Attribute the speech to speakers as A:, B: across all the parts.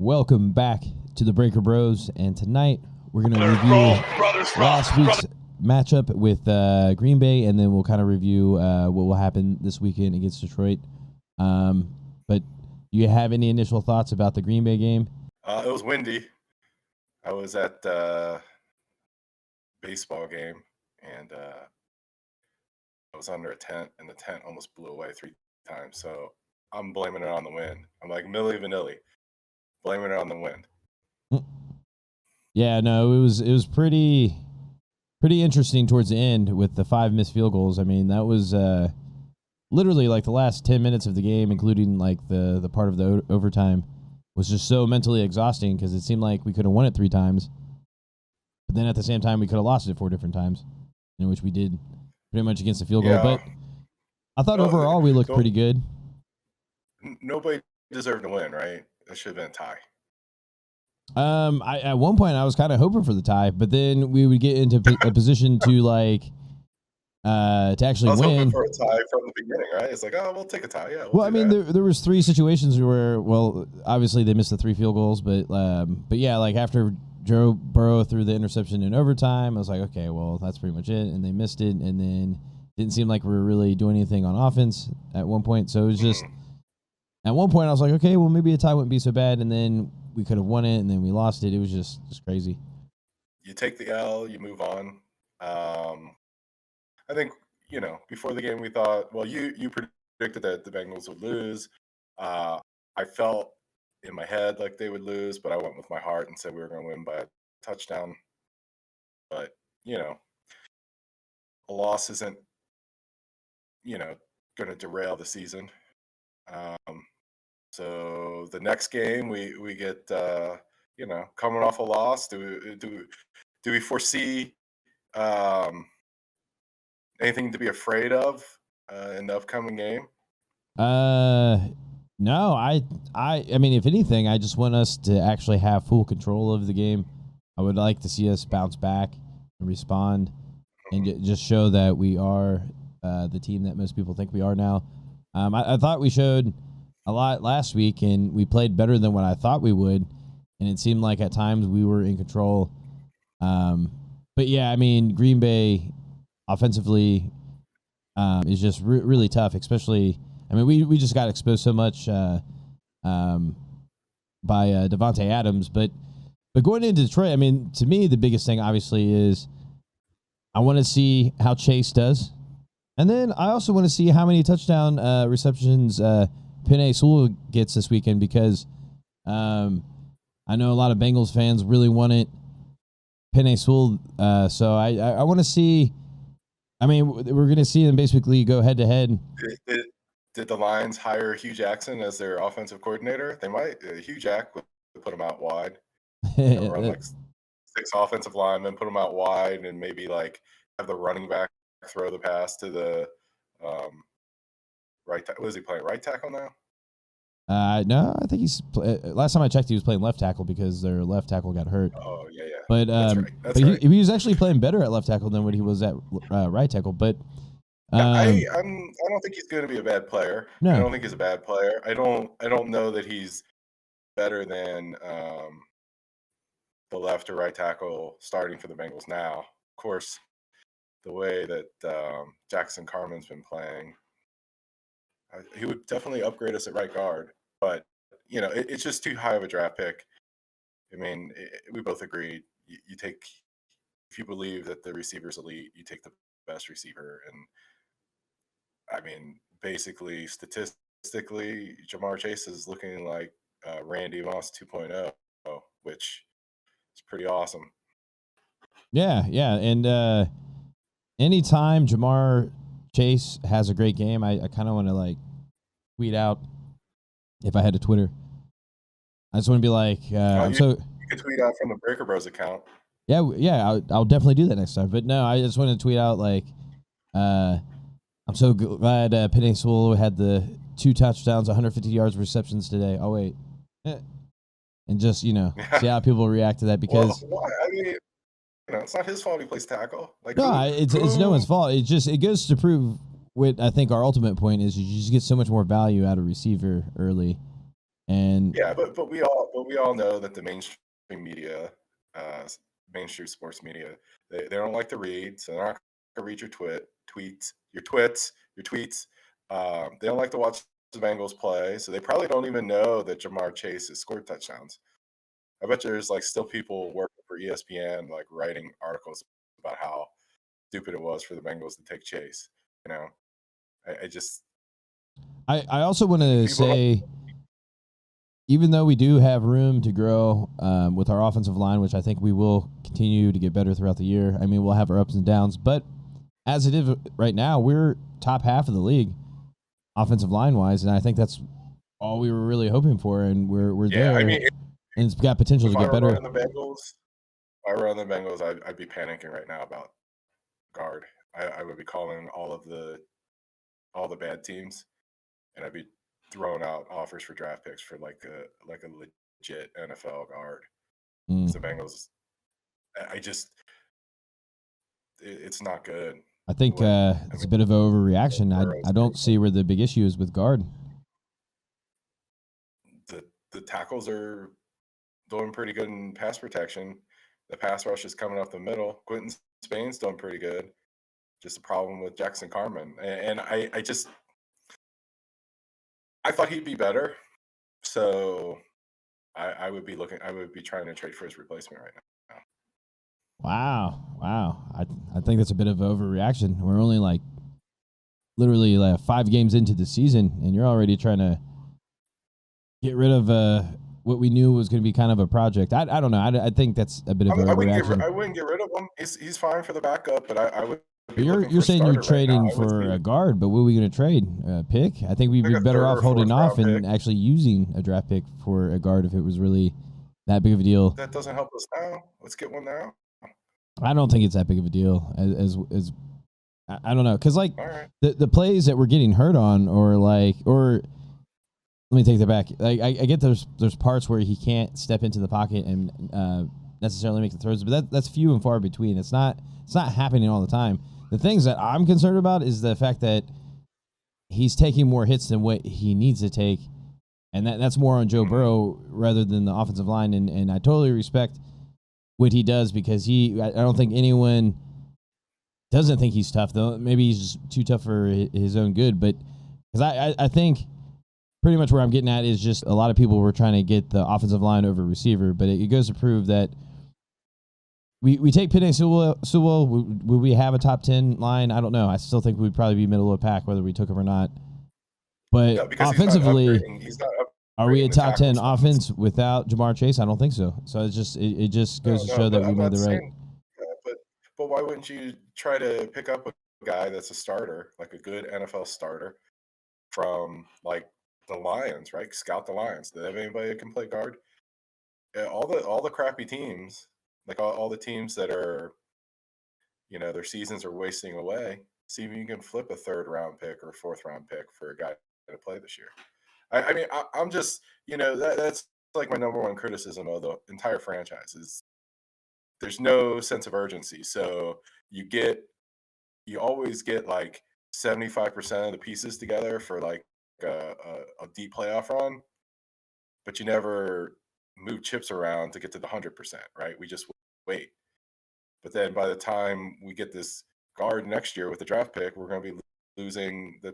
A: Welcome back to the Breaker Bros, and tonight we're going to review last week's matchup with Green Bay, and then we'll kind of review what will happen this weekend against Detroit. But do you have any initial thoughts about the Green Bay game?
B: It was windy. I was at the baseball game, and I was under a tent, and the tent almost blew away 3 times. So I'm blaming it on the wind. I'm like Milli Vanilli, blaming it on the wind.
A: Yeah, no, it was pretty interesting towards the end with the 5 missed field goals. I mean, that was literally like the last 10 minutes of the game, including like the part of the overtime, was just so mentally exhausting because it seemed like we could have won it 3 times. But then at the same time, we could have lost it 4 different times, in which we did pretty much against the field goal. But I thought overall we looked pretty good.
B: Nobody deserved to win, right? It should have been a tie.
A: At one point I was kind of hoping for the tie, but then we would get into a position to like to actually
B: I was
A: win.
B: hoping for a tie from the beginning, right? It's like, oh, we'll take a tie. Yeah.
A: Well, I mean, there was 3 situations where, well, obviously they missed the 3 field goals, but yeah, like after Joe Burrow threw the interception in overtime, I was like, okay, well, that's pretty much it, and they missed it, and then didn't seem like we were really doing anything on offense at one point. So it was just at one point I was like, okay, well, maybe a tie wouldn't be so bad, and then we could have won it, and then we lost it. It was just crazy.
B: You take the L, you move on. I think, before the game we thought, well, you predicted that the Bengals would lose. I felt in my head like they would lose, but I went with my heart and said we were going to win by a touchdown. But, a loss isn't, going to derail the season. So the next game we get, coming off a loss. Do we foresee anything to be afraid of in the upcoming game?
A: No. I mean, if anything, I just want us to actually have full control of the game. I would like to see us bounce back and respond, and just show that we are the team that most people think we are now. I thought we showed a lot last week, and we played better than what I thought we would, and it seemed like at times we were in control. But yeah, I mean, Green Bay offensively is just really tough, especially, I mean, we just got exposed so much by Devontae Adams, but going into Detroit, I mean, to me, the biggest thing obviously is I want to see how Chase does, and then I also want to see how many touchdown receptions Penei Sewell gets this weekend, because I know a lot of Bengals fans really wanted Penei Sewell, so I want to see. I mean, we're going to see them basically go head to head.
B: Did the Lions hire Hugh Jackson as their offensive coordinator? They might. Hugh Jack would put him out wide, run like 6 offensive linemen, put them out wide, and maybe like have the running back throw the pass to the right. What is he playing? Right tackle now?
A: No, I think he's. Last time I checked, he was playing left tackle because their left tackle got hurt.
B: Oh yeah.
A: But
B: That's right.
A: He was actually playing better at left tackle than what he was at right tackle. But
B: I don't think he's going to be a bad player. No. I don't think he's a bad player. I don't know that he's better than the left or right tackle starting for the Bengals now. Of course, the way that Jackson Carman's been playing, he would definitely upgrade us at right guard. But it's just too high of a draft pick. I mean, we both agreed. You take, if you believe that the receiver's elite, you take the best receiver. And I mean, basically, statistically, Jamar Chase is looking like Randy Moss 2.0, which is pretty awesome.
A: Yeah. And anytime Jamar Chase has a great game, I kind of want to like tweet out, if I had a Twitter. I just want to be like, you
B: can tweet out from the Breaker Broz account.
A: Yeah, I'll definitely do that next time. But no, I just want to tweet out like, I'm so glad Penei Sewell had the 2 touchdowns, 150 yards receptions today. Oh wait, and just see how people react to that, because
B: I mean, it's not his fault he plays tackle. Like,
A: no, it's no one's fault. It goes to prove what I think our ultimate point is: you just get so much more value out of receiver early. And
B: yeah, but we all know that the mainstream media, uh, mainstream sports media, they don't like to read, so they're not gonna read your tweets. They don't like to watch the Bengals play, so they probably don't even know that Jamar Chase has scored touchdowns. I bet there's like still people working for ESPN like writing articles about how stupid it was for the Bengals to take Chase. You know, I just
A: I also want to
B: people don't.
A: say, even though we do have room to grow with our offensive line, which I think we will continue to get better throughout the year. I mean, we'll have our ups and downs, but as it is right now, we're top half of the league offensive line wise, and I think that's all we were really hoping for, and we're
B: Yeah, I
A: there,
B: mean,
A: and it's got potential to
B: if I
A: get
B: were
A: better.
B: running the Bengals, if I were running the Bengals, I'd be panicking right now about guard. I would be calling all the bad teams, and I'd be throwing out offers for draft picks for like a legit NFL guard.
A: Mm.
B: Because the Bengals, I just it's not good.
A: I think
B: When I
A: it's a
B: mean,
A: bit of an overreaction.
B: Burrow's
A: I don't see where the big issue is with guard.
B: the tackles are doing pretty good in pass protection. The pass rush is coming up the middle. Quentin Spain's doing pretty good. Just a problem with Jackson Carman, and I thought he'd be better. So I would be looking. I would be trying to trade for his replacement right now.
A: Wow. I think that's a bit of an overreaction. We're only like literally like 5 games into the season, and you're already trying to get rid of what we knew was going to be kind of a project. I don't know. I think that's a bit of an overreaction.
B: I wouldn't get rid of him. He's fine for the backup, but I would be
A: But
B: looking
A: you're
B: for a
A: saying you're
B: starter right now.
A: trading
B: I would
A: for
B: see
A: a guard, but what are we going to trade? A pick? I think we'd
B: like
A: be
B: a
A: better
B: third
A: off
B: or
A: holding
B: fourth
A: off
B: round
A: and
B: pick.
A: actually using a draft pick for a guard if it was really that big of a deal.
B: That doesn't help us now. Let's get one now.
A: I don't think it's that big of a deal as I don't know, because like
B: All right.
A: the plays that we're getting hurt on, or let me take that back. Like I get there's parts where he can't step into the pocket and necessarily make the throws, but that's few and far between. It's not happening all the time. The things that I'm concerned about is the fact that he's taking more hits than what he needs to take, and that's more on Joe Burrow rather than the offensive line. And I totally respect what he does, because I don't think anyone doesn't think he's tough, though. Maybe he's just too tough for his own good. But because I think pretty much where I'm getting at is just a lot of people were trying to get the offensive line over receiver, but it goes to prove that we take Penei Sewell. Would we have a top 10 line? I don't know. I still think we'd probably be middle of the pack whether we took him or not. But
B: Yeah, because
A: offensively,
B: he's not
A: are we a
B: the
A: top 10
B: tackle spots.
A: offense without Jamar Chase? I don't think so. So it just goes to show that we made the right.
B: But why wouldn't you try to pick up a guy that's a starter, like a good NFL starter from like the Lions, right? Scout the Lions. Do they have anybody that can play guard? Yeah, all the crappy teams, like all the teams that are, their seasons are wasting away. See if you can flip a third round pick or a fourth round pick for a guy to play this year. I mean, I'm just, that's like my number one criticism of the entire franchise is there's no sense of urgency. So you always get like 75% of the pieces together for like a deep playoff run, but you never move chips around to get to the 100%, right? We just wait. But then by the time we get this guard next year with the draft pick, we're going to be losing the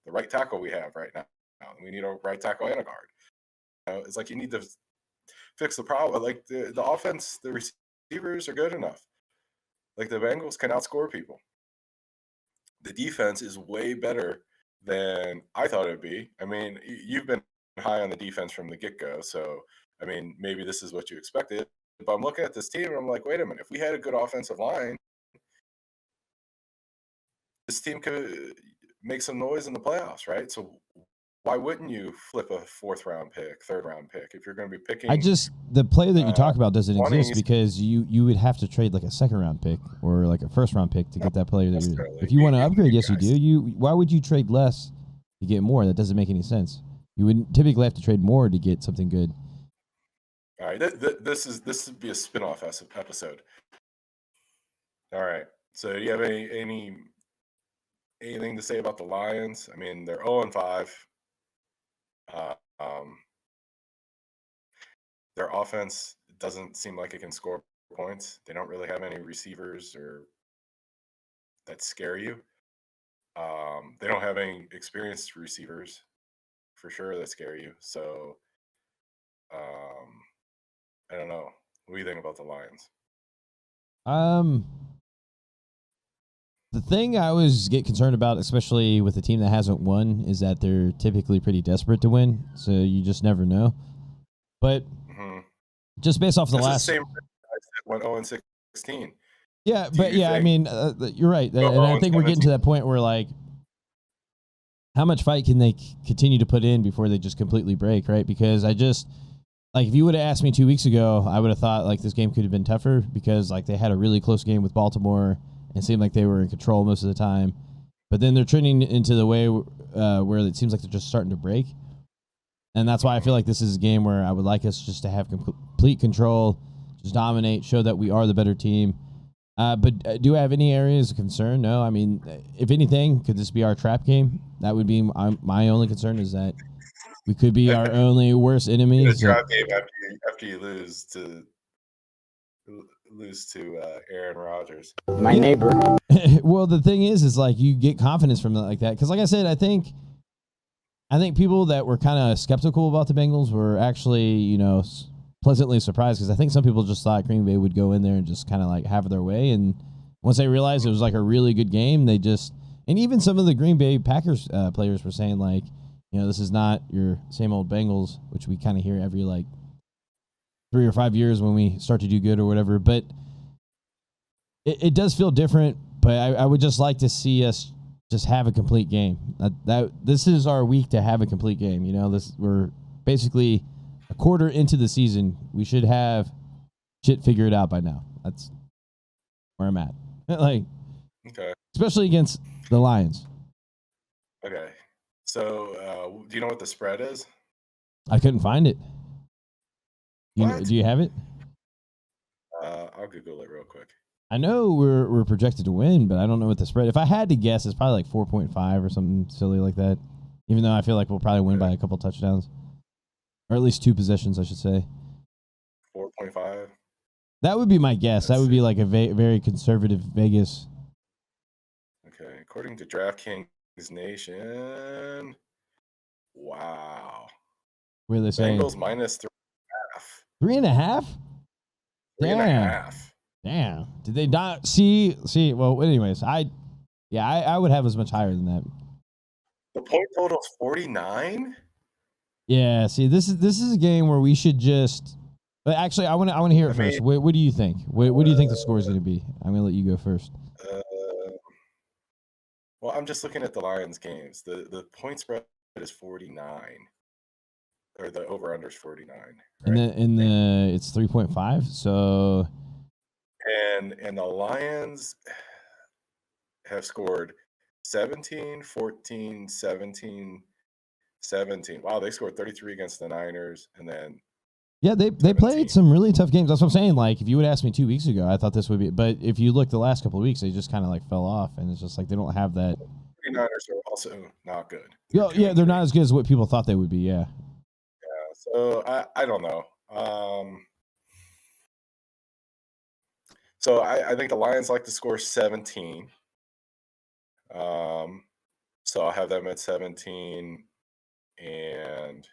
B: right tackle we have right now. We need a right tackle and a guard. It's like you need to fix the problem. Like the offense, the receivers are good enough. Like the Bengals can outscore people. The defense is way better than I thought it would be. I mean, you've been high on the defense from the get-go, so I mean, maybe this is what you expected. But I'm looking at this team and I'm like, wait a minute, if we had a good offensive line, this team could make some noise in the playoffs, right? So why wouldn't you flip a fourth round pick, third round pick if you're going to be picking?
A: The player that you talk about doesn't
B: 20s,
A: exist because you would have to trade like a second round pick or like a first round pick to get that player. If you want to upgrade, yes, you do. Why would you trade less to get more? That doesn't make any sense. You would typically have to trade more to get something good.
B: All right, this would be a spin-off episode. All right, so do you have anything to say about the Lions? I mean, they're 0-5. their offense doesn't seem like it can score points. They don't really have any receivers or that scare you. They don't have any experienced receivers for sure that scare you. So I don't know. What do you think about the Lions?
A: The thing I always get concerned about, especially with a team that hasn't won, is that they're typically pretty desperate to win. So you just never know. But just based off the last,
B: the same. I said went 0-16.
A: Yeah, but yeah, I mean, you're right, and I think we're getting to that point where like, how much fight can they continue to put in before they just completely break, right? Because I just like, if you would have asked me 2 weeks ago, I would have thought like this game could have been tougher because like they had a really close game with Baltimore and it seemed like they were in control most of the time. But then they're trending into the way where it seems like they're just starting to break. And that's why I feel like this is a game where I would like us just to have complete control, just dominate, show that we are the better team. But do I have any areas of concern? No. I mean, if anything, could this be our trap game? That would be my only concern, is that we could be our only worst enemy.
B: A trap game after you lose to Aaron Rodgers,
C: my neighbor.
A: Well, the thing is like you get confidence from that like that, because like I said, I think people that were kind of skeptical about the Bengals were actually, pleasantly surprised, because I think some people just thought Green Bay would go in there and just kind of like have their way, and once they realized it was like a really good game, and even some of the Green Bay Packers players were saying like, this is not your same old Bengals, which we kind of hear every like 3 or 5 years when we start to do good or whatever. But it does feel different. But I would just like to see us just have a complete game. This is our week to have a complete game. We're basically a quarter into the season. We should have shit figured out by now. That's where I'm at. Like,
B: okay,
A: especially against the Lions.
B: Okay. So, do you know what the spread is?
A: I couldn't find it. Do you have it?
B: I'll Google it real quick.
A: I know we're projected to win, but I don't know what the spread. If I had to guess, it's probably like 4.5 or something silly like that. Even though I feel like we'll probably win by a couple touchdowns, or at least 2 possessions, I should say.
B: 4.5.
A: That would be my guess. That would be like a very conservative Vegas.
B: Okay, according to DraftKings Nation. Wow.
A: What are they saying?
B: Bengals minus 3.5.
A: 3.5?
B: 3.5.
A: Damn. Did they not see? Well, anyways, I would have as much higher than that.
B: The point total is 49.
A: Yeah. See, this is a game where we should just. But actually, I want to hear it first. What do you think? What do you think the score is going to be? I'm going to let you go first.
B: Well, I'm just looking at the Lions games. The point spread is 49, or the over under is 49. Right?
A: And it's 3.5. So.
B: And the Lions have scored 17, 14, 17, 17. Wow, they scored 33 against the Niners, and then they played some really tough games. That's what I'm saying. Like, if you would ask me 2 weeks ago, I thought this would be. But if you look the last couple of weeks, they just kind of like fell off, and it's just like they don't have that. The Niners are also not good.
A: They're not as good as what people thought they would be. Yeah.
B: Yeah. So I don't know. So I think the Lions like to score 17. So I'll have them at 17, and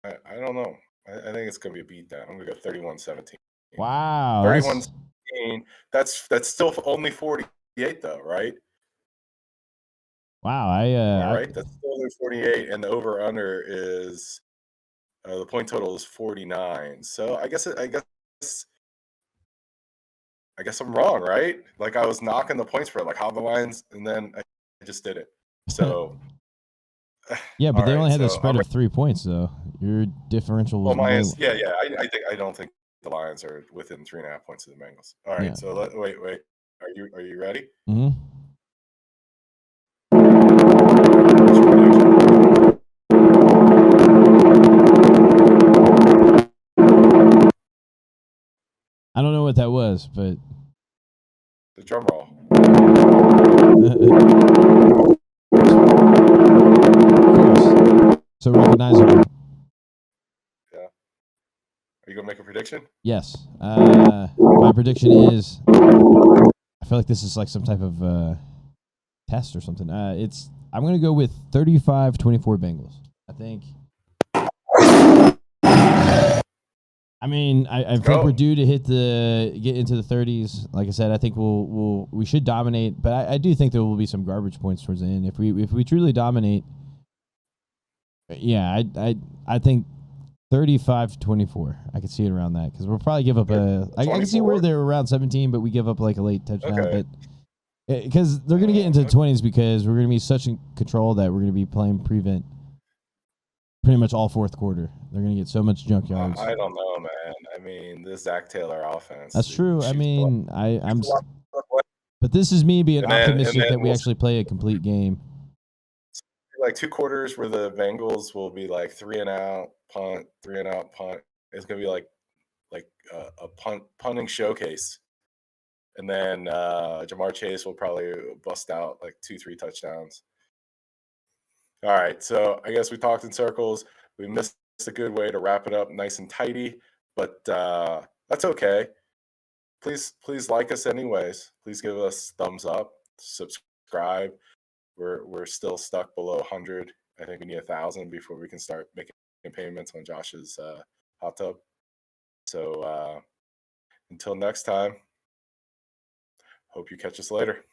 B: I don't know. I think it's going to be a beatdown. I'm going to go 31-17.
A: Wow.
B: 31-17. That's still only 48 though, right?
A: Wow.
B: Right. That's still only 48, and the over under is the point total is 49. So I guess I'm wrong, right? Like, I was knocking the points spread, like how the Lions, and then I just did it. So
A: yeah, but they only had the spread of 3 points, though. Your differential was
B: I don't think the Lions are within 3.5 points of the Bengals. All right, yeah. So wait. Are you ready?
A: Mm-hmm. I don't know what that was, but
B: the drum roll.
A: so recognizable.
B: Yeah. Are you gonna make a prediction?
A: Yes. My prediction is, I feel like this is like some type of test or something. I'm gonna go with 35-24 Bengals. I think. I mean, I think we're due to get into the 30s. Like I said, I think we should dominate, but I do think there will be some garbage points towards the end. If we truly dominate, yeah, I think 35-24. I could see it around that because we'll probably give up I can see where they're around 17, but we give up like a late touchdown. Okay. But because they're gonna get into the 20s because we're gonna be such in control that we're gonna be playing prevent pretty much all fourth quarter. They're going to get so much junk yards.
B: I don't know, man. I mean, this Zach Taylor offense.
A: That's true. I mean, but this is me being optimistic that we actually play a complete game.
B: Like 2 quarters where the Bengals will be like 3 and out, punt, 3 and out, punt. It's going to be like a punting showcase. And then Jamar Chase will probably bust out like 2-3 touchdowns. All right, so I guess we talked in circles. We missed a good way to wrap it up nice and tidy, but that's okay. Please like us anyways. Please give us thumbs up, subscribe. We're still stuck below 100. I think we need 1,000 before we can start making payments on Josh's hot tub. So until next time, hope you catch us later.